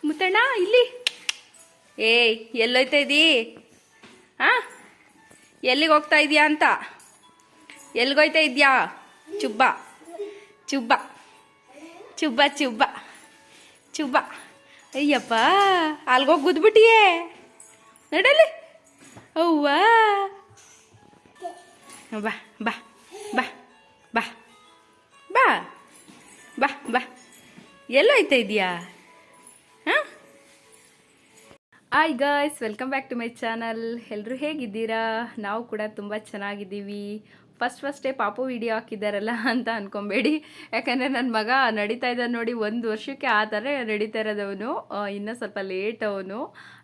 ಮುತ್ತಣ್ಣ ಇಲ್ಲಿ. ಏಯ್ ಎಲ್ಲೋಯ್ತಾ ಇದ್ದೀ? ಹಾಂ, ಎಲ್ಲಿಗೆ ಹೋಗ್ತಾ ಇದೀಯಾ ಅಂತ? ಎಲ್ಲಿಗೋಯ್ತಾ ಇದೆಯಾ? ಚುಬ್ಬ ಚುಬ್ಬ ಚುಬ್ಬ ಚುಬ್ಬ ಚುಬ್ಬ. ಅಯ್ಯಪ್ಪ, ಅಲ್ಗೋಗಿ ಗುದ್ಬಿಟ್ಟಿಯೇ ನಡಲಿ. ಅವ್ವ ಬಾ ಬಾ ಬಾ ಬಾ ಬಾ ಬಾ ಬಾ. ಎಲ್ಲೋಯ್ತಾ ಇದೆಯಾ? ಹಾಂ. Hi guys, welcome back to my channel. ಎಲ್ಲರೂ ಹೇಗಿದ್ದೀರಾ? ನಾವು ಕೂಡ ತುಂಬ ಚೆನ್ನಾಗಿದ್ದೀವಿ. ಫಸ್ಟೇ ಪಾಪು ವಿಡಿಯೋ ಹಾಕಿದ್ದಾರಲ್ಲ ಅಂತ ಅಂದ್ಕೊಬೇಡಿ. ಯಾಕಂದರೆ ನನ್ನ ಮಗ ನಡೀತಾ ಇದ್ದಾನೆ ನೋಡಿ, 1 ವರ್ಷಕ್ಕೆ ಆ ಥರ ನಡೀತಾ ಇರೋದವನು. ಇನ್ನೂ ಸ್ವಲ್ಪ ಲೇಟ್ ಅವನು.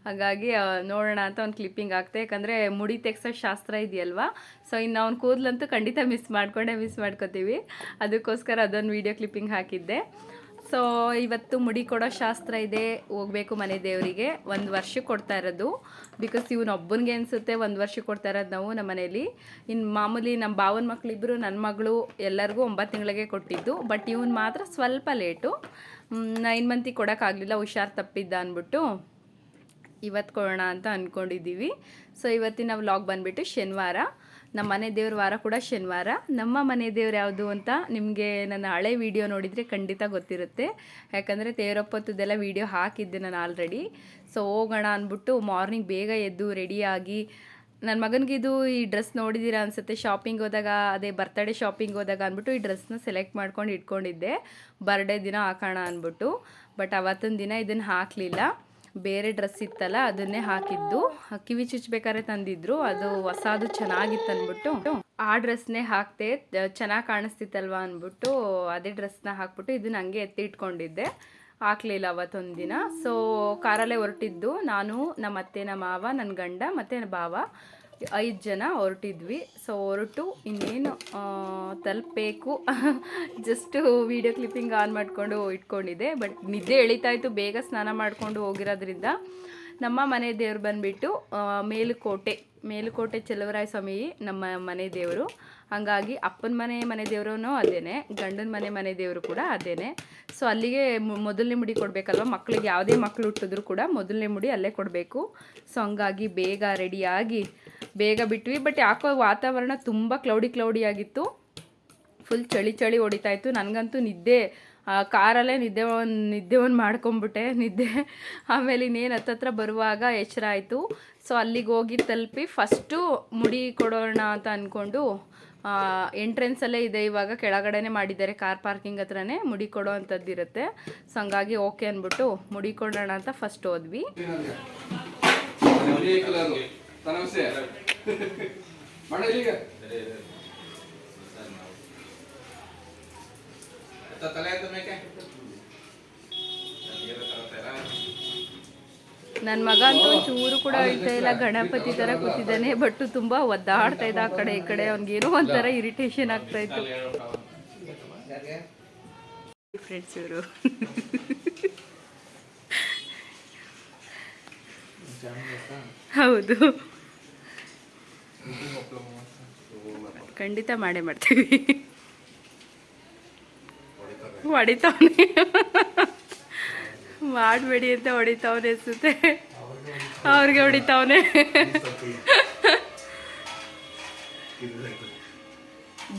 ಹಾಗಾಗಿ ನೋಡೋಣ ಅಂತ ಒಂದು ಕ್ಲಿಪ್ಪಿಂಗ್ ಆಗ್ತೆ. ಯಾಕಂದರೆ ಮುಡಿ ತೆಗ್ಸೋ ಶಾಸ್ತ್ರ ಇದೆಯಲ್ವಾ, ಸೊ ಇನ್ನು ಅವ್ನು ಕೂದಲಂತೂ ಖಂಡಿತ ಮಿಸ್ ಮಾಡ್ಕೋತೀವಿ. ಅದಕ್ಕೋಸ್ಕರ ಅದೊಂದು ವಿಡಿಯೋ ಕ್ಲಿಪ್ಪಿಂಗ್ ಹಾಕಿದ್ದೆ. ಸೊ ಇವತ್ತು ಮುಡಿ ಕೊಡೋ ಶಾಸ್ತ್ರ ಇದೆ, ಹೋಗಬೇಕು ಮನೆ ದೇವರಿಗೆ. 1 ವರ್ಷಕ್ಕೆ ಕೊಡ್ತಾ ಇರೋದು. ಬಿಕಾಸ್ ಇವನು ಒಬ್ಬನಿಗೆ ಅನಿಸುತ್ತೆ 1 ವರ್ಷಕ್ಕೆ ಕೊಡ್ತಾ ಇರೋದು ನಾವು ನಮ್ಮ ಮನೇಲಿ. ಇನ್ನು ಮಾಮೂಲಿ ನಮ್ಮ ಭಾವನ ಮಕ್ಕಳಿಬ್ಬರು, ನನ್ನ ಮಗಳು ಎಲ್ಲರಿಗೂ 9 ತಿಂಗಳಿಗೆ ಕೊಟ್ಟಿದ್ದು. ಬಟ್ ಇವನು ಮಾತ್ರ ಸ್ವಲ್ಪ ಲೇಟು. 9 ಮಂತಿಗೆ ಕೊಡೋಕ್ಕಾಗಲಿಲ್ಲ, ಹುಷಾರು ತಪ್ಪಿದ್ದ ಅಂದ್ಬಿಟ್ಟು ಇವತ್ತು ಕೊಡೋಣ ಅಂತ ಅಂದ್ಕೊಂಡಿದ್ದೀವಿ. ಸೊ ಇವತ್ತಿನ ವ್ಲಾಗ್ ಬಂದುಬಿಟ್ಟು ಶನಿವಾರ. ನಮ್ಮ ಮನೆ ದೇವ್ರ ವಾರ ಕೂಡ ಶನಿವಾರ. ನಮ್ಮ ಮನೆ ದೇವ್ರು ಯಾವುದು ಅಂತ ನಿಮಗೆ ನನ್ನ ಹಳೆ ವಿಡಿಯೋ ನೋಡಿದರೆ ಖಂಡಿತ ಗೊತ್ತಿರುತ್ತೆ. ಯಾಕಂದರೆ ತೇರೊಪ್ಪತ್ತದೆಲ್ಲ ವಿಡಿಯೋ ಹಾಕಿದ್ದೆ ನಾನು ಆಲ್ರೆಡಿ. ಸೊ ಹೋಗೋಣ ಅಂದ್ಬಿಟ್ಟು ಮಾರ್ನಿಂಗ್ ಬೇಗ ಎದ್ದು ರೆಡಿಯಾಗಿ, ನನ್ನ ಮಗನಿಗಿದು ಈ ಡ್ರೆಸ್ ನೋಡಿದ್ದೀರಾ ಅನಿಸುತ್ತೆ, ಶಾಪಿಂಗ್ ಹೋದಾಗ, ಅದೇ ಬರ್ತಡೇ ಶಾಪಿಂಗ್ ಹೋದಾಗ ಅಂದ್ಬಿಟ್ಟು ಈ ಡ್ರೆಸ್ನ ಸೆಲೆಕ್ಟ್ ಮಾಡ್ಕೊಂಡು ಇಟ್ಕೊಂಡಿದ್ದೆ, ಬರ್ಡೇ ದಿನ ಹಾಕೋಣ ಅಂದ್ಬಿಟ್ಟು. ಬಟ್ ಅವತ್ತೊಂದು ದಿನ ಇದನ್ನು ಹಾಕಲಿಲ್ಲ, ಬೇರೆ ಡ್ರೆಸ್ ಇತ್ತಲ್ಲ ಅದನ್ನೇ ಹಾಕಿದ್ದು. ಕಿವಿ ಚುಚ್ಚಬೇಕಾದ್ರೆ ತಂದಿದ್ರು, ಅದು ಹೊಸದು ಚೆನ್ನಾಗಿತ್ತು ಅಂದ್ಬಿಟ್ಟು ಆ ಡ್ರೆಸ್ನೇ ಹಾಕ್ತೆ. ಚೆನ್ನಾಗಿ ಕಾಣಿಸ್ತಿತ್ತಲ್ವ ಅಂದ್ಬಿಟ್ಟು ಅದೇ ಡ್ರೆಸ್ನ ಹಾಕ್ಬಿಟ್ಟು ಇದನ್ನ ಹಂಗೆ ಎತ್ತಿ ಇಟ್ಕೊಂಡಿದ್ದೆ, ಹಾಕ್ಲಿಲ್ಲ ಅವತ್ತೊಂದು ದಿನ. ಸೊ ಕಾರಲ್ಲೇ ಹೊರಟಿದ್ದು ನಾನು, ನಮ್ಮ ಅತ್ತೆ, ನಮ್ಮ ಮಾವ, ನನ್ನ ಗಂಡ ಮತ್ತು ಭಾವ, 5 ಜನ ಹೊರಟಿದ್ವಿ. ಸೊ ಹೊರಟು ಇನ್ನೇನು ತಲುಪಬೇಕು. ಜಸ್ಟು ವೀಡಿಯೋ ಕ್ಲಿಪ್ಪಿಂಗ್ ಆನ್ ಮಾಡಿಕೊಂಡು ಇಟ್ಕೊಂಡಿದ್ದೆ. ಬಟ್ ನಿದ್ದೆ ಎಳಿತಾಯಿತ್ತು, ಬೇಗ ಸ್ನಾನ ಮಾಡಿಕೊಂಡು ಹೋಗಿರೋದ್ರಿಂದ. ನಮ್ಮ ಮನೆ ದೇವ್ರು ಬಂದುಬಿಟ್ಟು ಮೇಲುಕೋಟೆ ಚೆಲುವರಾಯ ಸ್ವಾಮಿ ನಮ್ಮ ಮನೆ ದೇವರು. ಹಾಗಾಗಿ ಅಪ್ಪನ ಮನೆ ದೇವರು ಅದೇನೆ, ಗಂಡನ ಮನೆ ದೇವರು ಕೂಡ ಅದೇನೆ. ಸೊ ಅಲ್ಲಿಗೆ ಮೊದಲನೇ ಮುಡಿ ಕೊಡಬೇಕಲ್ವ, ಮಕ್ಕಳಿಗೆ ಯಾವುದೇ ಮಕ್ಕಳು ಹುಟ್ಟಿದ್ರು ಕೂಡ ಮೊದಲನೇ ಮುಡಿ ಅಲ್ಲೇ ಕೊಡಬೇಕು. ಸೊ ಹಂಗಾಗಿ ಬೇಗ ರೆಡಿಯಾಗಿ ಬೇಗ ಬಿಟ್ವಿ. ಬಟ್ ಯಾಕೋ ವಾತಾವರಣ ತುಂಬ ಕ್ಲೌಡಿ ಆಗಿತ್ತು, ಫುಲ್ ಚಳಿ ಹೊಡಿತಾಯಿತ್ತು. ನನಗಂತೂ ನಿದ್ದೆ, ಕಾರಲ್ಲೇ ನಿದ್ದೆ ಒಂದು ಮಾಡ್ಕೊಂಬಿಟ್ಟೆ ನಿದ್ದೆ. ಆಮೇಲೆ ಇನ್ನೇನು ಹತ್ತತ್ರ ಬರುವಾಗ ಎಚ್ಚರ ಆಯಿತು. ಸೊ ಅಲ್ಲಿಗೆ ಹೋಗಿ ತಲುಪಿ ಫಸ್ಟು ಮುಡಿ ಕೊಡೋಣ ಅಂತ ಅಂದ್ಕೊಂಡು, ಎಂಟ್ರೆನ್ಸಲ್ಲೇ ಇದೆ, ಇವಾಗ ಕೆಳಗಡೆನೇ ಮಾಡಿದ್ದಾರೆ, ಕಾರ್ ಪಾರ್ಕಿಂಗ್ ಹತ್ರನೇ ಮುಡಿ ಕೊಡೋ ಅಂಥದ್ದು ಇರುತ್ತೆ. ಸೊ ಹಂಗಾಗಿ ಓಕೆ ಅಂದ್ಬಿಟ್ಟು ಮುಡಿ ಕೊಡೋಣ ಅಂತ ಫಸ್ಟ್ ಹೋದ್ವಿ. ನನ್ನ ಮಗ ಅಂತೂ ಚೂರು ಕೂಡ ಅಳ್ತಾ ಇಲ್ಲ, ಗಣಪತಿ ಥರ ಕೂತಿದ್ದಾನೆ. ಬಟ್ ತುಂಬ ಒದ್ದಾಡ್ತಾ ಇದ್ದ ಆ ಕಡೆ ಈ ಕಡೆ. ಅವ್ನಿಗೇನೋ ಒಂಥರ ಇರಿಟೇಷನ್ ಆಗ್ತಾ ಇತ್ತು. ಫ್ರೆಂಡ್ಸ್ ಇವರು ಹೌದು, ಖಂಡಿತ ಮಾಡೇ ಮಾಡ್ತೀವಿ. ಹೊಡಿತಾವನೆ, ಮಾಡಬೇಡಿ ಅಂತ ಹೊಡಿತಾವನೆ ಅನಿಸುತ್ತೆ, ಅವ್ರಿಗೆ ಹೊಡಿತಾವನೆ.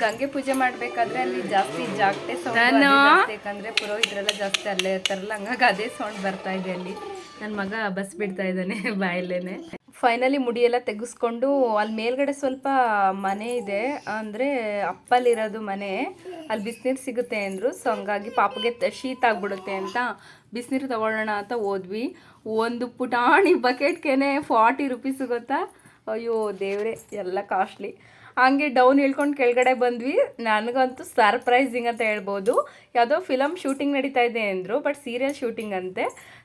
ಗಂಗೆ ಪೂಜೆ ಮಾಡಬೇಕಾದ್ರೆ ಅಲ್ಲಿ ಜಾಸ್ತಿ ಜಾಗಟೆ ಸೌಂಡ್, ಯಾಕಂದ್ರೆ ಪುರೋಹಿತರೆಲ್ಲ ಜಾಸ್ತಿ ಅಲ್ಲೇ ಇರ್ತಾರಲ್ಲ, ಹಂಗಾಗಿ ಅದೇ ಸೌಂಡ್ ಬರ್ತಾ ಇದೆ ಅಲ್ಲಿ. ನನ್ನ ಮಗ ಬಸ್ ಬಿಡ್ತಾ ಇದ್ದಾನೆ ಬಾಯಲ್ಲೇನೆ. ಫೈನಲಿ ಮುಡಿಯೆಲ್ಲ ತೆಗೆಸ್ಕೊಂಡು, ಅಲ್ಲಿ ಮೇಲ್ಗಡೆ ಸ್ವಲ್ಪ ಮನೆ ಇದೆ, ಅಂದರೆ ಅಪ್ಪಲ್ಲಿರೋದು ಮನೆ, ಅಲ್ಲಿ ಬಿಸಿನೀರು ಸಿಗುತ್ತೆ ಅಂದರು. ಸೊ ಹಂಗಾಗಿ ಪಾಪಗೆ ಶೀತ ಆಗಿಬಿಡುತ್ತೆ ಅಂತ ಬಿಸಿನೀರು ತೊಗೊಳ್ಳೋಣ ಅಂತ ಹೋದ್ವಿ. ಒಂದು ಪುಟಾಣಿ ಬಕೆಟ್ಗೆ 40 ರೂಪೀಸ್ ಗೊತ್ತಾ? ಅಯ್ಯೋ ದೇವ್ರೆ, ಎಲ್ಲ ಕಾಸ್ಟ್ಲಿ. ಹಂಗೆ ಡೌನ್ ಇಳ್ಕೊಂಡು ಕೆಳಗಡೆ ಬಂದ್ವಿ. ನನಗಂತೂ ಸರ್ಪ್ರೈಸಿಂಗ್ ಅಂತ ಹೇಳ್ಬೋದು. ಯಾವುದೋ ಫಿಲಮ್ ಶೂಟಿಂಗ್ ನಡೀತಾ ಇದೆ ಅಂದರು, ಬಟ್ ಸೀರಿಯಲ್ ಶೂಟಿಂಗ್ ಅಂತೆ.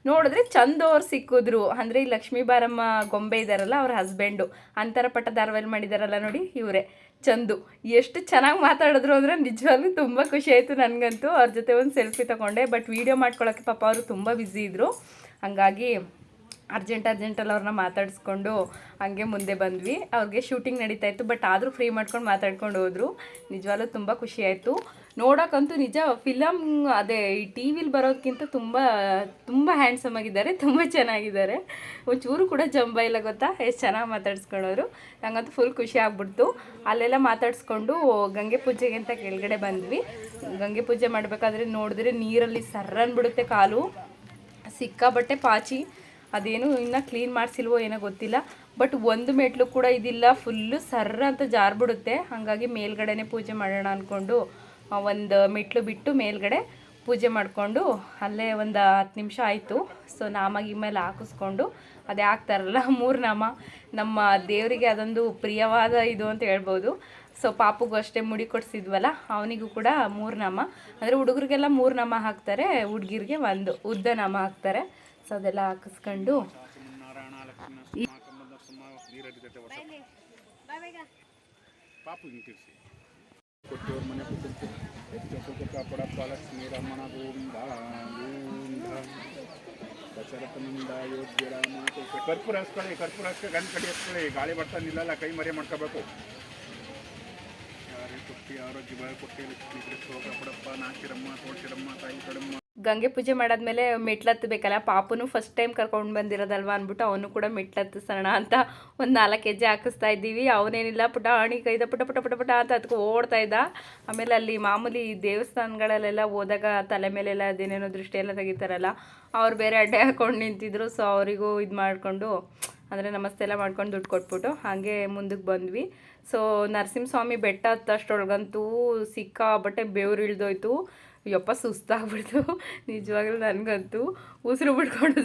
ನೋಡಿದ್ರೆ ಚಂದವ್ರು ಸಿಕ್ಕಿದ್ರು. ಅಂದರೆ ಈ ಲಕ್ಷ್ಮೀ ಬಾರಮ್ಮ ಗೊಂಬೆ ಇದ್ದಾರಲ್ಲ, ಅವ್ರ ಹಸ್ಬೆಂಡು, ಅಂತರ ಪಟ್ಟ ಧಾರಾವಾಹಿ ಮಾಡಿದಾರಲ್ಲ ನೋಡಿ, ಇವರೇ ಚಂದು. ಎಷ್ಟು ಚೆನ್ನಾಗಿ ಮಾತಾಡಿದ್ರು ಅಂದರೆ ನಿಜವಾಗ್ಲೂ ತುಂಬ ಖುಷಿ ಆಯಿತು ನನಗಂತೂ. ಅವ್ರ ಜೊತೆ ಒಂದು ಸೆಲ್ಫಿ ತೊಗೊಂಡೆ. ಬಟ್ ವೀಡಿಯೋ ಮಾಡ್ಕೊಳ್ಳೋಕ್ಕೆ ಪಾಪ ಅವರು ತುಂಬ ಬ್ಯುಸಿ ಇದ್ದರು. ಹಾಗಾಗಿ ಅರ್ಜೆಂಟಲ್ಲಿ ಅವ್ರನ್ನ ಮಾತಾಡಿಸ್ಕೊಂಡು ಹಂಗೆ ಮುಂದೆ ಬಂದ್ವಿ. ಅವ್ರಿಗೆ ಶೂಟಿಂಗ್ ನಡೀತಾ ಇತ್ತು, ಬಟ್ ಆದರೂ ಫ್ರೀ ಮಾಡ್ಕೊಂಡು ಮಾತಾಡ್ಕೊಂಡು ಹೋದರು. ನಿಜವಾಗ್ಲೂ ತುಂಬ ಖುಷಿಯಾಯಿತು. ನೋಡೋಕ್ಕಂತೂ ನಿಜ ಫಿಲಮ್ ಅದೇ ಈ ಟಿ ವಿಲಿ ಬರೋದಕ್ಕಿಂತ ತುಂಬ ತುಂಬ ಹ್ಯಾಂಡ್ಸಮ್ ಆಗಿದ್ದಾರೆ, ತುಂಬ ಚೆನ್ನಾಗಿದ್ದಾರೆ. ಒಂಚೂರು ಕೂಡ ಜಂಬ ಇಲ್ಲ ಗೊತ್ತಾ, ಎಷ್ಟು ಚೆನ್ನಾಗಿ ಮಾತಾಡ್ಸ್ಕೊಳ್ಳೋರು. ನಂಗಂತೂ ಫುಲ್ ಖುಷಿ ಆಗ್ಬಿಡ್ತು. ಅಲ್ಲೆಲ್ಲ ಮಾತಾಡಿಸ್ಕೊಂಡು ಗಂಗೆ ಪೂಜೆಗೆ ಅಂತ ಕೆಳಗಡೆ ಬಂದ್ವಿ. ಗಂಗೆ ಪೂಜೆ ಮಾಡಬೇಕಾದ್ರೆ ನೋಡಿದ್ರೆ ನೀರಲ್ಲಿ ಸರ್ರನ್ ಬಿಡುತ್ತೆ ಕಾಲು, ಸಿಕ್ಕಾಬಟ್ಟೆ ಪಾಚಿ. ಅದೇನು ಇನ್ನೂ ಕ್ಲೀನ್ ಮಾಡಿಸಿಲ್ವೋ ಏನೋ ಗೊತ್ತಿಲ್ಲ. ಬಟ್ ಒಂದು ಮೆಟ್ಲು ಕೂಡ ಇದಿಲ್ಲ, ಫುಲ್ಲು ಸರ್ರ ಅಂತ ಜಾರ್ಬಿಡುತ್ತೆ. ಹಾಗಾಗಿ ಮೇಲ್ಗಡೆನೇ ಪೂಜೆ ಮಾಡೋಣ ಅಂದ್ಕೊಂಡು ಒಂದು ಮೆಟ್ಲು ಬಿಟ್ಟು ಮೇಲ್ಗಡೆ ಪೂಜೆ ಮಾಡಿಕೊಂಡು ಅಲ್ಲೇ ಒಂದು 10 ನಿಮಿಷ ಆಯಿತು. ಸೊ ನಾಮಾಗಿ ಮೇಲೆ ಹಾಕಿಸ್ಕೊಂಡು ಅದೇ ಹಾಕ್ತಾರಲ್ಲ 3 ನಾಮ, ನಮ್ಮ ದೇವರಿಗೆ ಅದೊಂದು ಪ್ರಿಯವಾದ ಇದು ಅಂತ ಹೇಳ್ಬೋದು. ಸೊ ಪಾಪುಗೂ ಅಷ್ಟೇ ಮುಡಿ ಕೊಡಿಸಿದ್ವಲ್ಲ, ಅವನಿಗೂ ಕೂಡ 3 ನಾಮ. ಅಂದರೆ ಹುಡುಗರಿಗೆಲ್ಲ 3 ನಾಮ ಹಾಕ್ತಾರೆ, ಹುಡುಗಿರಿಗೆ ಒಂದು ಉದ್ದ ನಾಮ ಹಾಕ್ತಾರೆ. ಸೊ ಅದೆಲ್ಲ ಹಾಕಿಸ್ಕೊಂಡು ಕೊಟ್ಟವ್ರ ಮನೆ ಕೂತು ಹೆಚ್ಚು ಕಾಪಾಡಪ್ಪ ಲಕ್ಷ್ಮೀ ರಮಣ ಗೋವಿಂದ ಗೋವಿಂದ ದಶರಥನಿಂದ ಯೋಗ್ಯರ ಮಾತು. ಕರ್ಪೂರ ಹಚ್ಕೊಳ್ಳಿ, ಕರ್ಪೂರ ಹಚ್ಕೊಳ್ಳಿ, ಗಂಟು ಕಡಿ ಹಚ್ಕೊಳ್ಳಿ. ಗಾಳಿ ಬರ್ತಾ ನಿಲ್ಲಲ್ಲ, ಕೈ ಮರೆ ಮಾಡ್ಕೋಬೇಕು. ಯಾರೇ ಕೊಟ್ಟಿ ಆರೋಗ್ಯ ಬಳ ಕೊಟ್ಟಿ ಲಕ್ಷ್ಮೀ ಕೃಷ್ಣ ಕಾಪಾಡಪ್ಪ ನಾಚಿರಮ್ಮ ತೋಳ್ಸಿರಮ್ಮ ತಾಯಿ ಕಡಮ್ಮ. ಗಂಗೆ ಪೂಜೆ ಮಾಡಾದ್ಮೇಲೆ ಮೆಟ್ಲತ್ತಬೇಕಲ್ಲ, ಪಾಪುನು ಫಸ್ಟ್ ಟೈಮ್ ಕರ್ಕೊಂಡು ಬಂದಿರೋದಲ್ವ ಅಂದ್ಬಿಟ್ಟು ಅವನು ಕೂಡ ಮೆಟ್ಲತ್ತಿಸೋಣ ಅಂತ ಒಂದು 4 ಹೆಜ್ಜೆ ಹಾಕಿಸ್ತಾ ಇದ್ದೀವಿ. ಅವನೇನಿಲ್ಲ ಪುಟಾಣಿ ಕೈದ ಪುಟ ಪುಟ ಪುಟ ಪುಟ ಅಂತ ಅದಕ್ಕೆ ಓಡ್ತಾ ಇದ್ದ. ಆಮೇಲೆ ಅಲ್ಲಿ ಮಾಮೂಲಿ ದೇವಸ್ಥಾನಗಳಲ್ಲೆಲ್ಲ ಹೋದಾಗ ತಲೆ ಮೇಲೆಲ್ಲ ಅದೇನೇನೋ ದೃಷ್ಟಿ ಎಲ್ಲ ತೆಗಿತಾರಲ್ಲ, ಅವ್ರು ಬೇರೆ ಅಡ್ಡೆ ಹಾಕ್ಕೊಂಡು ನಿಂತಿದ್ರು. ಸೊ ಅವರಿಗೂ ಇದು ಮಾಡಿಕೊಂಡು ಅಂದರೆ ನಮಸ್ತೆ ಎಲ್ಲ ಮಾಡ್ಕೊಂಡು ದುಡ್ಡು ಕೊಟ್ಬಿಟ್ಟು ಹಾಗೆ ಮುಂದಕ್ಕೆ ಬಂದ್ವಿ. ಸೊ ನರಸಿಂಹಸ್ವಾಮಿ ಬೆಟ್ಟ ಹತ್ತಷ್ಟೊಳಗಂತೂ ಸಿಕ್ಕಾಬಟ್ಟೆ ಬೆವ್ರು ಇಳ್ದೋಯ್ತು. ಯಪ್ಪ ಸುಸ್ತಾಗ್ಬಿಡ್ತು ನಿಜವಾಗ್ಲೂ. ನನಗಂತೂ ಉಸಿರು ಬಿಡ್ಕೊಂಡು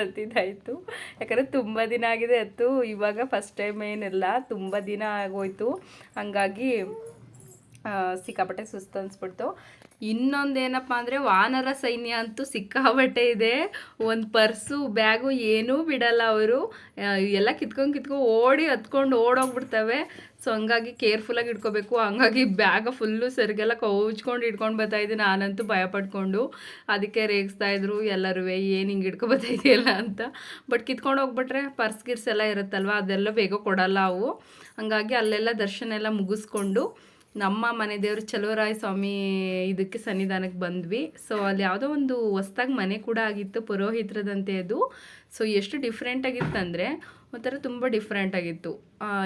ಹತ್ತಿದ್ದಾಯಿತು. ಯಾಕಂದರೆ ತುಂಬ ದಿನ ಆಗಿದೆ ಹತ್ತು, ಇವಾಗ ಫಸ್ಟ್ ಟೈಮ್ ಏನಿಲ್ಲ, ತುಂಬ ದಿನ ಆಗೋಯ್ತು. ಹಂಗಾಗಿ ಸಿಕ್ಕಾಪಟ್ಟೆ ಸುಸ್ತು ಅನಿಸ್ಬಿಡ್ತು. ಇನ್ನೊಂದೇನಪ್ಪ ಅಂದರೆ ವಾನರ ಸೈನ್ಯ ಅಂತೂ ಸಿಕ್ಕಾಬಟ್ಟೆ ಇದೆ. ಒಂದು ಪರ್ಸು ಬ್ಯಾಗು ಏನೂ ಬಿಡಲ್ಲ ಅವರು, ಎಲ್ಲ ಕಿತ್ಕೊಂಡು ಓಡಿ ಹತ್ಕೊಂಡು ಓಡೋಗ್ಬಿಡ್ತವೆ. ಸೊ ಹಂಗಾಗಿ ಕೇರ್ಫುಲ್ಲಾಗಿ ಇಟ್ಕೋಬೇಕು. ಹಂಗಾಗಿ ಬ್ಯಾಗ ಫುಲ್ಲು ಸರಿಗೆಲ್ಲ ಕೌಚ್ಕೊಂಡು ಇಟ್ಕೊಂಡು ಬರ್ತಾಯಿದ್ದೆ. ನಾನಂತೂ ಭಯ ಪಡ್ಕೊಂಡು ಅದಕ್ಕೆ ರೇಗಿಸ್ತಾಯಿದ್ರು ಎಲ್ಲರೂ, ಏನು ಹಿಂಗೆ ಇಟ್ಕೊಬರ್ತಾಯಿದೆಯಲ್ಲ ಅಂತ. ಬಟ್ ಕಿತ್ಕೊಂಡು ಹೋಗ್ಬಿಟ್ರೆ ಪರ್ಸ್ ಗಿರ್ಸ್ ಎಲ್ಲ ಇರುತ್ತಲ್ವ, ಅದೆಲ್ಲ ಬೇಗ ಕೊಡಲ್ಲ ಅವು. ಹಂಗಾಗಿ ಅಲ್ಲೆಲ್ಲ ದರ್ಶನ ಎಲ್ಲ ಮುಗಿಸ್ಕೊಂಡು ನಮ್ಮ ಮನೆ ದೇವರು ಚಲುವರಾಯ ಸ್ವಾಮಿ ಇದಕ್ಕೆ ಸನ್ನಿಧಾನಕ್ಕೆ ಬಂದ್ವಿ. ಸೊ ಅಲ್ಲಿ ಯಾವುದೋ ಒಂದು ಹೊಸ್ದಾಗಿ ಮನೆ ಕೂಡ ಆಗಿತ್ತು, ಪುರೋಹಿತರದಂತೆ ಅದು. ಸೊ ಎಷ್ಟು ಡಿಫ್ರೆಂಟಾಗಿತ್ತಂದರೆ ಒಂಥರ ತುಂಬ ಡಿಫ್ರೆಂಟಾಗಿತ್ತು.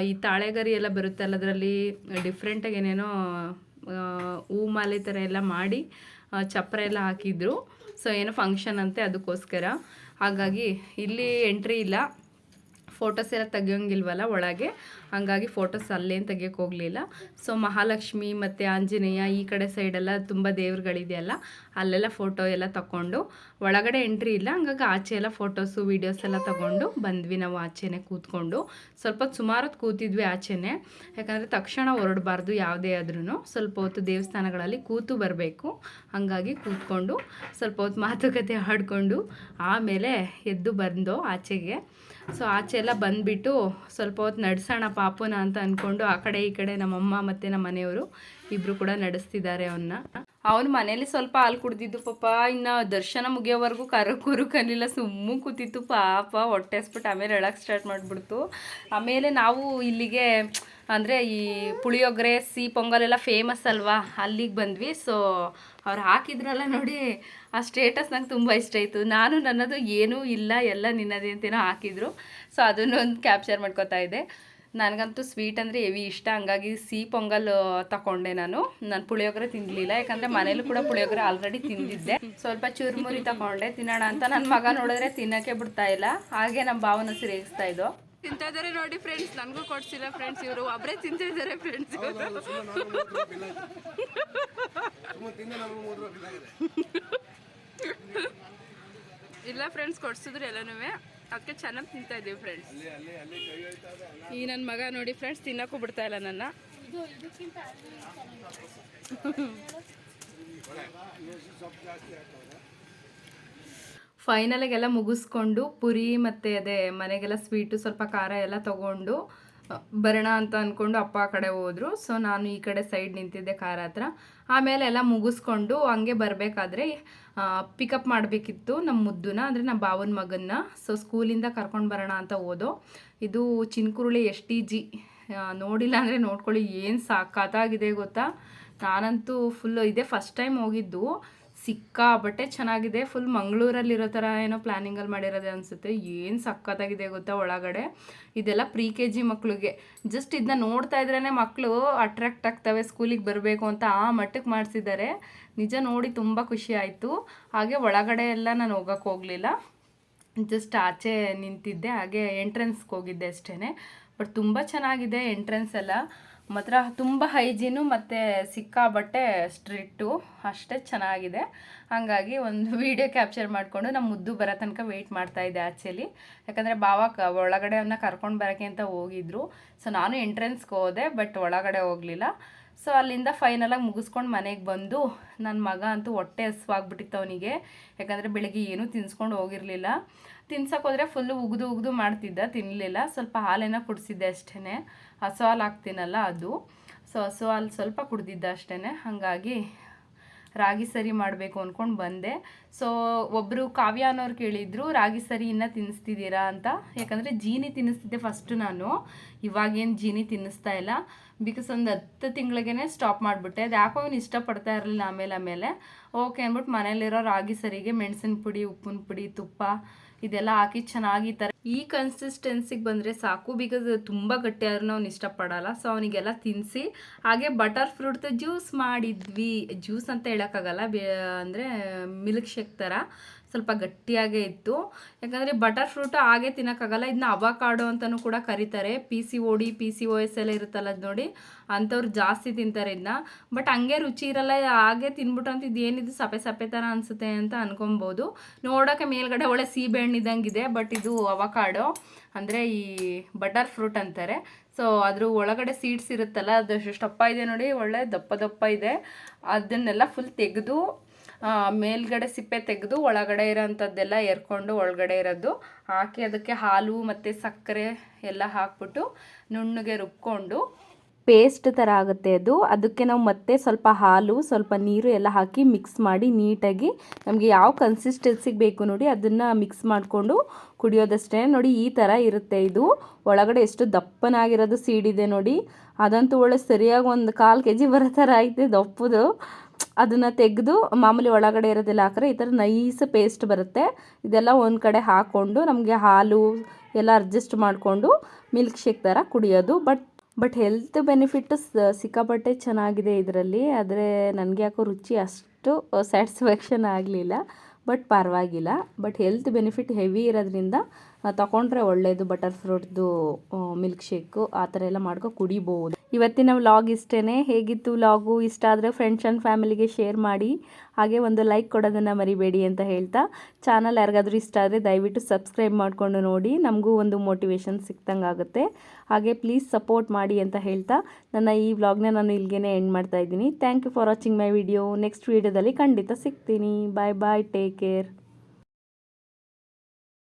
ಈ ತಾಳೆಗರಿ ಎಲ್ಲ ಬರುತ್ತಲ್ಲ, ಅದರಲ್ಲಿ ಡಿಫ್ರೆಂಟಾಗಿ ಏನೇನೋ ಹೂ ಮಾಲೆ ಥರ ಎಲ್ಲ ಮಾಡಿ ಚಪ್ಪರ ಎಲ್ಲ ಹಾಕಿದ್ರು. ಸೊ ಏನೋ ಫಂಕ್ಷನ್ ಅಂತೆ, ಅದಕ್ಕೋಸ್ಕರ. ಹಾಗಾಗಿ ಇಲ್ಲಿ ಎಂಟ್ರಿ ಇಲ್ಲ, ಫೋಟೋಸ್ ಎಲ್ಲ ತೆಗಿಯೋಂಗಿಲ್ವಲ್ಲ ಒಳಗೆ, ಹಾಗಾಗಿ ಫೋಟೋಸ್ ಅಲ್ಲೇನು ತೆಗಿಯೋಕ್ಕೆ ಹೋಗಲಿಲ್ಲ. ಸೊ ಮಹಾಲಕ್ಷ್ಮಿ ಮತ್ತು ಆಂಜನೇಯ ಈ ಕಡೆ ಸೈಡೆಲ್ಲ ತುಂಬ ದೇವ್ರುಗಳಿದೆಯಲ್ಲ, ಅಲ್ಲೆಲ್ಲ ಫೋಟೋ ಎಲ್ಲ ತಗೊಂಡು ಒಳಗಡೆ ಎಂಟ್ರಿ ಇಲ್ಲ. ಹಂಗಾಗಿ ಆಚೆ ಎಲ್ಲ ಫೋಟೋಸು ವೀಡಿಯೋಸ್ ಎಲ್ಲ ತೊಗೊಂಡು ಬಂದ್ವಿ ನಾವು. ಆಚೆನೇ ಕೂತ್ಕೊಂಡು ಸ್ವಲ್ಪ ಸುಮಾರು ಹೊತ್ತು ಕೂತಿದ್ವಿ ಆಚೆನೇ, ಯಾಕಂದರೆ ತಕ್ಷಣ ಹೊರಡಬಾರ್ದು ಯಾವುದೇ ಆದ್ರೂ, ಸ್ವಲ್ಪ ಹೊತ್ತು ದೇವಸ್ಥಾನಗಳಲ್ಲಿ ಕೂತು ಬರಬೇಕು. ಹಾಗಾಗಿ ಕೂತ್ಕೊಂಡು ಸ್ವಲ್ಪ ಹೊತ್ತು ಮಾತುಕತೆ ಆಡಿಕೊಂಡು ಆಮೇಲೆ ಎದ್ದು ಬಂದು ಆಚೆಗೆ. ಸೊ ಆಚೆ ಎಲ್ಲ ಬಂದುಬಿಟ್ಟು ಸ್ವಲ್ಪ ಹೊತ್ತು ನಡೆಸೋಣ ಪಾಪುನ ಅಂತ ಅಂದ್ಕೊಂಡು ಆ ಕಡೆ ಈ ಕಡೆ ನಮ್ಮಮ್ಮ ಮತ್ತು ನಮ್ಮ ಮನೆಯವರು ಇಬ್ಬರು ಕೂಡ ನಡೆಸ್ತಿದ್ದಾರೆ ಅವನ್ನ. ಅವನು ಮನೇಲಿ ಸ್ವಲ್ಪ ಹಾಲು ಕುಡ್ದಿದ್ದು ಪಾಪ, ಇನ್ನು ದರ್ಶನ ಮುಗಿಯೋವರೆಗೂ ಕೂರು ಕಲಿಲ್ಲ, ಸುಮ್ಮನೆ ಕೂತಿತ್ತು ಪಾಪ. ಹೊಟ್ಟೆ ಹಸ್ಬಿಟ್ಟು ಆಮೇಲೆ ಎಳಕ್ಕೆ ಸ್ಟಾರ್ಟ್ ಮಾಡಿಬಿಡ್ತು. ಆಮೇಲೆ ನಾವು ಇಲ್ಲಿಗೆ ಅಂದರೆ ಈ ಪುಳಿಯೋಗರೆ ಸಿಹಿ ಪೊಂಗಲೆಲ್ಲ ಫೇಮಸ್ ಅಲ್ವಾ, ಅಲ್ಲಿಗೆ ಬಂದ್ವಿ. ಸೊ ಅವ್ರು ಹಾಕಿದ್ರಲ್ಲ ನೋಡಿ ಆ ಸ್ಟೇಟಸ್ ನಂಗೆ ತುಂಬ ಇಷ್ಟ ಆಯಿತು. ನಾನು ನನ್ನದು ಏನೂ ಇಲ್ಲ, ಎಲ್ಲ ನಿನ್ನದೇ ಅಂತೇನೋ ಹಾಕಿದ್ರು. ಸೊ ಅದನ್ನು ಒಂದು ಕ್ಯಾಪ್ಚರ್ ಮಾಡ್ಕೋತಾ ಇದ್ದೆ. ನನಗಂತೂ ಸ್ವೀಟ್ ಅಂದರೆ ಹೆವಿ ಇಷ್ಟ, ಹಂಗಾಗಿ ಸಿಹಿ ಪೊಂಗಲ್ ತಗೊಂಡೆ ನಾನು ಪುಳಿಯೋಗರೆ ತಿನ್ನಲಿಲ್ಲ, ಯಾಕಂದರೆ ಮನೇಲೂ ಕೂಡ ಪುಳಿಯೋಗರೆ ಆಲ್ರೆಡಿ ತಿಂದಿದ್ದೆ. ಸ್ವಲ್ಪ ಚುರುಮುರಿ ತಗೊಂಡೆ ತಿನ್ನೋಣ ಅಂತ. ನನ್ನ ಮಗ ನೋಡಿದ್ರೆ ತಿನ್ನೋಕ್ಕೆ ಬಿಡ್ತಾ ಇಲ್ಲ, ಹಾಗೆ ನಮ್ಮ ಭಾವನ ರೇಗಿಸ್ತಾ ಇದ್ದೋ. ತಿಂತಾ ಇದ್ದಾರೆ ನೋಡಿ ಫ್ರೆಂಡ್ಸ್, ನನಗೂ ಕೊಡ್ಸಿಲ್ಲ ಫ್ರೆಂಡ್ಸ್, ಇವರು ಒಬ್ಬರೇ ತಿಂತಾ ಇದ್ದಾರೆ ಫ್ರೆಂಡ್ಸ್. ಇಲ್ಲ ಫ್ರೆಂಡ್ಸ್, ಕೊಡ್ಸಿದ್ರು ಎಲ್ಲನೂ, ಅದಕ್ಕೆ ಚೆನ್ನಾಗಿ ತಿಂತಾ ಇದ್ದೀವಿ ಫ್ರೆಂಡ್ಸ್. ಈ ನನ್ನ ಮಗ ನೋಡಿ ಫ್ರೆಂಡ್ಸ್ ತಿನ್ನೋಕ್ಕೂ ಬಿಡ್ತಾ ಇಲ್ಲ ನನ್ನ. ಫೈನಲಿಗೆಲ್ಲ ಮುಗಿಸ್ಕೊಂಡು ಪುರಿ ಮತ್ತು ಅದೇ ಮನೆಗೆಲ್ಲ ಸ್ವೀಟು ಸ್ವಲ್ಪ ಖಾರ ಎಲ್ಲ ತೊಗೊಂಡು ಬರೋಣ ಅಂತ ಅಂದ್ಕೊಂಡು ಅಪ್ಪ ಆ ಕಡೆ ಹೋದರು. ಸೊ ನಾನು ಈ ಕಡೆ ಸೈಡ್ ನಿಂತಿದ್ದೆ ಕಾರ್ ಹತ್ರ. ಆಮೇಲೆ ಎಲ್ಲ ಮುಗಿಸ್ಕೊಂಡು ಹಂಗೆ ಬರಬೇಕಾದ್ರೆ ಪಿಕಪ್ ಮಾಡಬೇಕಿತ್ತು ನಮ್ಮ ಮುದ್ದುನ, ಅಂದರೆ ನಮ್ಮ ಭಾವನ ಮಗನ್ನ. ಸೊ ಸ್ಕೂಲಿಂದ ಕರ್ಕೊಂಡು ಬರೋಣ ಅಂತ ಹೋದೋ. ಇದು ಚಿನ್ಕುರುಳಿ STG, ನೋಡಿಲ್ಲ ಅಂದರೆ ನೋಡ್ಕೊಳ್ಳಿ, ಏನು ಸಾಕಾಗಿದೆ ಗೊತ್ತಾ. ನಾನಂತೂ ಫುಲ್ಲು ಇದೇ ಫಸ್ಟ್ ಟೈಮ್ ಹೋಗಿದ್ದು. ಸಿಕ್ಕಾಬಟ್ಟೆ ಚೆನ್ನಾಗಿದೆ. ಫುಲ್ ಮಂಗಳೂರಲ್ಲಿರೋ ಥರ ಏನೋ ಪ್ಲ್ಯಾನಿಂಗಲ್ಲಿ ಮಾಡಿರೋದೆ ಅನಿಸುತ್ತೆ. ಏನು ಸಖತ್ತಾಗಿದೆ ಗೊತ್ತಾ ಒಳಗಡೆ. ಇದೆಲ್ಲ ಪ್ರೀ KG ಮಕ್ಕಳಿಗೆ. ಜಸ್ಟ್ ಇದನ್ನ ನೋಡ್ತಾ ಇದ್ರೇ ಮಕ್ಕಳು ಅಟ್ರಾಕ್ಟ್ ಆಗ್ತವೆ ಸ್ಕೂಲಿಗೆ ಬರಬೇಕು ಅಂತ, ಆ ಮಟ್ಟಕ್ಕೆ ಮಾಡಿಸಿದ್ದಾರೆ. ನಿಜ ನೋಡಿ ತುಂಬ ಖುಷಿ ಆಯಿತು. ಹಾಗೆ ಒಳಗಡೆ ಎಲ್ಲ ನಾನು ಹೋಗೋಕ್ಕೆ ಹೋಗಲಿಲ್ಲ, ಜಸ್ಟ್ ಆಚೆ ನಿಂತಿದ್ದೆ. ಹಾಗೆ ಎಂಟ್ರೆನ್ಸ್ಗೆ ಹೋಗಿದ್ದೆ ಅಷ್ಟೇ. ಬಟ್ ತುಂಬ ಚೆನ್ನಾಗಿದೆ ಎಂಟ್ರೆನ್ಸ್ ಎಲ್ಲ. ಮಾತ್ರ ತುಂಬ ಹೈಜೀನು ಮತ್ತು ಸಿಕ್ಕಾಬಟ್ಟೆ ಸ್ಟ್ರಿಕ್ಟು, ಅಷ್ಟೇ ಚೆನ್ನಾಗಿದೆ. ಹಾಗಾಗಿ ಒಂದು ವೀಡಿಯೋ ಕ್ಯಾಪ್ಚರ್ ಮಾಡಿಕೊಂಡು ನಮ್ಮ ಮುದ್ದು ಬರೋ ತನಕ ವೆಯ್ಟ್ ಮಾಡ್ತಾಯಿದ್ದೆ ಆಚೆಲಿ. ಯಾಕಂದರೆ ಬಾವ ಒಳಗಡೆ ಅವನ್ನ ಕರ್ಕೊಂಡು ಬರೋಕ್ಕೆ ಅಂತ ಹೋಗಿದ್ರು. ಸೊ ನಾನು ಎಂಟ್ರೆನ್ಸ್ಗೆ ಹೋದೆ, ಬಟ್ ಒಳಗಡೆ ಹೋಗಲಿಲ್ಲ. ಸೊ ಅಲ್ಲಿಂದ ಫೈನಲಾಗಿ ಮುಗಿಸ್ಕೊಂಡು ಮನೆಗೆ ಬಂದು, ನನ್ನ ಮಗ ಅಂತೂ ಹೊಟ್ಟೆ ಹಸ್ವಾಗ್ಬಿಟ್ಟಿತ್ತು ಅವನಿಗೆ. ಯಾಕಂದರೆ ಬೆಳಿಗ್ಗೆ ಏನೂ ತಿನ್ಸ್ಕೊಂಡು ಹೋಗಿರಲಿಲ್ಲ. ತಿನ್ಸೋಕೆ ಹೋದರೆ ಫುಲ್ಲು ಉಗಿದು ಮಾಡ್ತಿದ್ದ, ತಿನ್ನಲಿಲ್ಲ. ಸ್ವಲ್ಪ ಹಾಲೇನೋ ಕುಡಿಸಿದ್ದೆ ಅಷ್ಟೇ, ಹಸು ಹಾಲು ಹಾಕ್ತೀನಲ್ಲ ಅದು. ಸೊ ಹಸು ಹಾಲು ಸ್ವಲ್ಪ ಕುಡ್ದಿದ್ದ ಅಷ್ಟೇ. ಹಾಗಾಗಿ ರಾಗಿ ಸರಿ ಮಾಡಬೇಕು ಅಂದ್ಕೊಂಡು ಬಂದೆ. ಸೊ ಒಬ್ಬರು ಕಾವ್ಯ ಅನ್ನೋರು ಕೇಳಿದರು, ರಾಗಿ ಸರಿ ಇನ್ನೂ ತಿನ್ನಿಸ್ತಿದ್ದೀರಾ ಅಂತ. ಯಾಕಂದರೆ ಜೀನಿ ತಿನ್ನಿಸ್ತಿದ್ದೆ ಫಸ್ಟು ನಾನು, ಇವಾಗೇನು ಜೀನಿ ತಿನ್ನಿಸ್ತಾ ಇಲ್ಲ. ಬಿಕಾಸ್ ಒಂದು 10 ತಿಂಗಳಿಗೇ ಸ್ಟಾಪ್ ಮಾಡಿಬಿಟ್ಟೆ. ಅದು ಯಾಕೋ ಅವ್ನು ಇಷ್ಟಪಡ್ತಾ ಇರಲಿಲ್ಲ. ಆಮೇಲೆ ಓಕೆ ಅಂದ್ಬಿಟ್ಟು ಮನೇಲಿರೋ ರಾಗಿ ಸರಿಗೆ ಮೆಣಸಿನ ಪುಡಿ, ಉಪ್ಪಿನ ಪುಡಿ, ತುಪ್ಪ ಇದೆಲ್ಲ ಹಾಕಿ ಚೆನ್ನಾಗಿ ಈ ಥರ ಈ ಕನ್ಸಿಸ್ಟೆನ್ಸಿಗೆ ಬಂದರೆ ಸಾಕು. ಬಿಕಾಸ್ ತುಂಬ ಗಟ್ಟಿಯಾದ್ರೂ ಅವ್ನು ಇಷ್ಟಪಡಲ್ಲ. ಸೊ ಅವನಿಗೆಲ್ಲ ತಿನ್ನಿಸಿ ಹಾಗೆ ಬಟರ್ ಫ್ರೂಟ್ದು ಜ್ಯೂಸ್ ಮಾಡಿದ್ವಿ. ಜ್ಯೂಸ್ ಅಂತ ಹೇಳೋಕ್ಕಾಗಲ್ಲ, ಅಂದರೆ ಮಿಲ್ಕ್ ಶೇಕ್ ಥರ ಸ್ವಲ್ಪ ಗಟ್ಟಿಯಾಗೇ ಇತ್ತು. ಯಾಕಂದರೆ ಬಟರ್ ಫ್ರೂಟು ಹಾಗೆ ತಿನ್ನೋಕ್ಕಾಗಲ್ಲ. ಇದನ್ನ ಅವಕಾಡೋ ಅಂತಲೂ ಕೂಡ ಕರೀತಾರೆ. PCOD PCOS ಎಲ್ಲ ಇರುತ್ತಲ್ಲ ಅದು ನೋಡಿ, ಅಂಥವ್ರು ಜಾಸ್ತಿ ತಿಂತಾರೆ ಇದನ್ನ. ಬಟ್ ಹಂಗೆ ರುಚಿ ಇರಲ್ಲ, ಹಾಗೆ ತಿನ್ಬಿಟ್ಟು ಅಂತ ಇದೇನಿದು ಸಪ್ಪೆ ಥರ ಅನಿಸುತ್ತೆ ಅಂತ ಅನ್ಕೊಬೋದು. ನೋಡೋಕ್ಕೆ ಮೇಲ್ಗಡೆ ಒಳ್ಳೆ ಸೀಬೆಹಣ್ಣು ಇದ್ದಂಗಿದೆ, ಬಟ್ ಇದು ಅವಕಾಡೋ ಅಂದರೆ ಈ ಬಟರ್ ಫ್ರೂಟ್ ಅಂತಾರೆ. ಸೊ ಅದ್ರ ಒಳಗಡೆ ಸೀಡ್ಸ್ ಇರುತ್ತಲ್ಲ, ಅದು ದಪ್ಪ ಇದೆ ನೋಡಿ, ಒಳ್ಳೆ ದಪ್ಪ ಇದೆ. ಅದನ್ನೆಲ್ಲ ಫುಲ್ ತೆಗೆದು ಮೇಲ್ಗಡೆ ಸಿಪ್ಪೆ ತೆಗೆದು ಒಳಗಡೆ ಇರೋಂಥದ್ದೆಲ್ಲ ಎರ್ಕೊಂಡು ಒಳಗಡೆ ಇರೋದು ಹಾಕಿ ಅದಕ್ಕೆ ಹಾಲು ಮತ್ತು ಸಕ್ಕರೆ ಎಲ್ಲ ಹಾಕ್ಬಿಟ್ಟು ನುಣ್ಣಗೆ ರುಬ್ಕೊಂಡು ಪೇಸ್ಟ್ ಥರ ಆಗುತ್ತೆ ಅದು. ಅದಕ್ಕೆ ನಾವು ಮತ್ತೆ ಸ್ವಲ್ಪ ಹಾಲು, ಸ್ವಲ್ಪ ನೀರು ಎಲ್ಲ ಹಾಕಿ ಮಿಕ್ಸ್ ಮಾಡಿ ನೀಟಾಗಿ ನಮಗೆ ಯಾವ ಕನ್ಸಿಸ್ಟೆನ್ಸಿಗೆ ಬೇಕು ನೋಡಿ ಅದನ್ನು ಮಿಕ್ಸ್ ಮಾಡಿಕೊಂಡು ಕುಡಿಯೋದಷ್ಟೇ. ನೋಡಿ ಈ ಥರ ಇರುತ್ತೆ ಇದು. ಒಳಗಡೆ ಎಷ್ಟು ದಪ್ಪನಾಗಿರೋದು ಸೀಡಿದೆ ನೋಡಿ. ಅದಂತೂ ಒಳ್ಳೆ ಸರಿಯಾಗಿ ಒಂದು 1/4 kg ಬರೋ ಥರ ಐತೆ ದಪ್ಪದು. ಅದನ್ನು ತೆಗೆದು ಮಾಮೂಲಿ ಒಳಗಡೆ ಇರೋದೆಲ್ಲ ಹಾಕಿದ್ರೆ ಈ ಥರ ನೈಸ್ ಪೇಸ್ಟ್ ಬರುತ್ತೆ. ಇದೆಲ್ಲ ಒಂದು ಕಡೆ ಹಾಕ್ಕೊಂಡು ನಮಗೆ ಹಾಲು ಎಲ್ಲ ಅಡ್ಜಸ್ಟ್ ಮಾಡಿಕೊಂಡು ಮಿಲ್ಕ್ ಶೇಕ್ ಥರ ಕುಡಿಯೋದು. ಬಟ್ ಹೆಲ್ತ್ ಬೆನಿಫಿಟ್ಟು ಸಿಕ್ಕಾಪಟ್ಟೆ ಚೆನ್ನಾಗಿದೆ ಇದರಲ್ಲಿ. ಆದರೆ ನನಗೆ ಯಾಕೋ ರುಚಿ ಅಷ್ಟು ಸ್ಯಾಟಿಸ್ಫ್ಯಾಕ್ಷನ್ ಆಗಲಿಲ್ಲ, ಬಟ್ ಪರವಾಗಿಲ್ಲ. ಬಟ್ ಹೆಲ್ತ್ ಬೆನಿಫಿಟ್ ಹೆವಿ ಇರೋದ್ರಿಂದ ತಗೊಂಡ್ರೆ ಒಳ್ಳೆಯದು. ಬಟರ್ ಫ್ರೂಟ್ದು ಮಿಲ್ಕ್ ಶೇಕು ಆ ಥರ ಎಲ್ಲ ಮಾಡ್ಕೊ ಕುಡಿಬೋದು. ಇವತ್ತಿನ ವ್ಲಾಗ್ ಇಷ್ಟೇ. ಹೇಗಿತ್ತು ವ್ಲಾಗು? ಇಷ್ಟ ಆದರೆ ಫ್ರೆಂಡ್ಸ್ ಆ್ಯಂಡ್ ಫ್ಯಾಮಿಲಿಗೆ ಶೇರ್ ಮಾಡಿ, ಹಾಗೆ ಒಂದು ಲೈಕ್ ಕೊಡೋದನ್ನು ಮರಿಬೇಡಿ ಅಂತ ಹೇಳ್ತಾ, ಚಾನಲ್ ಯಾರಿಗಾದ್ರೂ ಇಷ್ಟ ಆದರೆ ದಯವಿಟ್ಟು ಸಬ್ಸ್ಕ್ರೈಬ್ ಮಾಡಿಕೊಂಡು ನೋಡಿ, ನಮಗೂ ಒಂದು ಮೋಟಿವೇಶನ್ ಸಿಕ್ತಂಗೆ ಆಗುತ್ತೆ. ಹಾಗೆ ಪ್ಲೀಸ್ ಸಪೋರ್ಟ್ ಮಾಡಿ ಅಂತ ಹೇಳ್ತಾ ನನ್ನ ಈ ವ್ಲಾಗ್ನ ನಾನು ಇಲ್ಲಿಗೆ ಎಂಡ್ ಮಾಡ್ತಾ ಇದ್ದೀನಿ. Thank you for watching my video. Next ವೀಡಿಯೋದಲ್ಲಿ ಖಂಡಿತ ಸಿಗ್ತೀನಿ. Bye bye, take care.